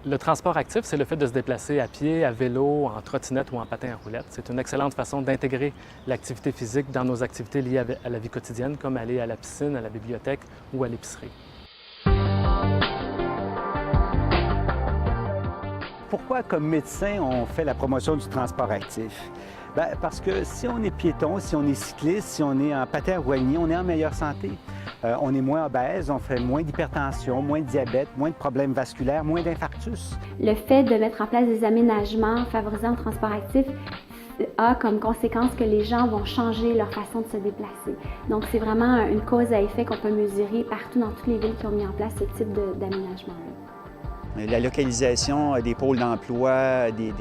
Le transport actif, c'est le fait de se déplacer à pied, à vélo, en trottinette ou en patin à roulettes. C'est une excellente façon d'intégrer l'activité physique dans nos activités liées à la vie quotidienne, comme aller à la piscine, à la bibliothèque ou à l'épicerie. Pourquoi, comme médecin, on fait la promotion du transport actif? Bien, parce que si on est piéton, si on est cycliste, si on est en patin à roues alignées, on est en meilleure santé. On est moins obèse, on fait moins d'hypertension, moins de diabète, moins de problèmes vasculaires, moins d'infarctus. Le fait de mettre en place des aménagements favorisant le transport actif a comme conséquence que les gens vont changer leur façon de se déplacer. Donc, c'est vraiment une cause à effet qu'on peut mesurer partout dans toutes les villes qui ont mis en place ce type d'aménagement-là. La localisation des pôles d'emploi, des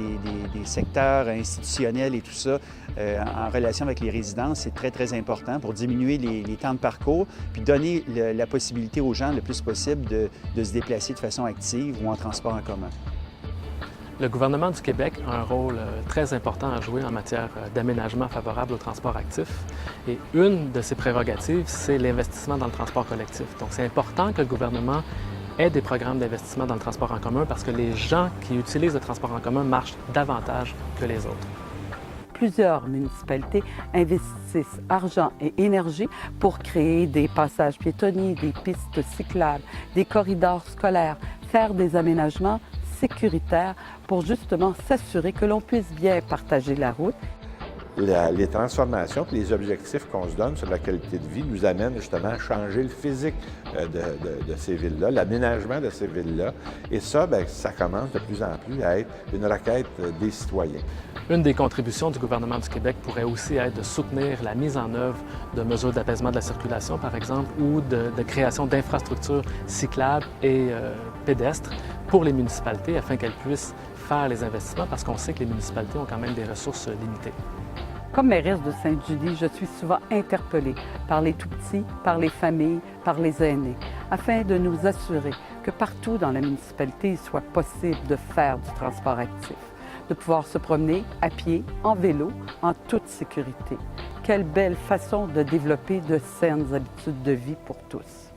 secteurs institutionnels et tout ça, en relation avec les résidences, c'est très, très important pour diminuer les temps de parcours, puis donner la possibilité aux gens le plus possible de se déplacer de façon active ou en transport en commun. Le gouvernement du Québec a un rôle très important à jouer en matière d'aménagement favorable au transport actif. Et une de ses prérogatives, c'est l'investissement dans le transport collectif. Donc, c'est important que le gouvernement ait des programmes d'investissement dans le transport en commun parce que les gens qui utilisent le transport en commun marchent davantage que les autres. Plusieurs municipalités investissent argent et énergie pour créer des passages piétonniers, des pistes cyclables, des corridors scolaires, faire des aménagements sécuritaires pour justement s'assurer que l'on puisse bien partager la route. Les transformations et les objectifs qu'on se donne sur la qualité de vie nous amènent justement à changer le physique de ces villes-là, l'aménagement de ces villes-là. Et ça, bien, ça commence de plus en plus à être une requête des citoyens. Une des contributions du gouvernement du Québec pourrait aussi être de soutenir la mise en œuvre de mesures d'apaisement de la circulation, par exemple, ou de création d'infrastructures cyclables et pédestres pour les municipalités afin qu'elles puissent faire les investissements parce qu'on sait que les municipalités ont quand même des ressources limitées. Comme mairesse de Sainte-Julie, je suis souvent interpellée par les tout-petits, par les familles, par les aînés, afin de nous assurer que partout dans la municipalité, il soit possible de faire du transport actif, de pouvoir se promener à pied, en vélo, en toute sécurité. Quelle belle façon de développer de saines habitudes de vie pour tous.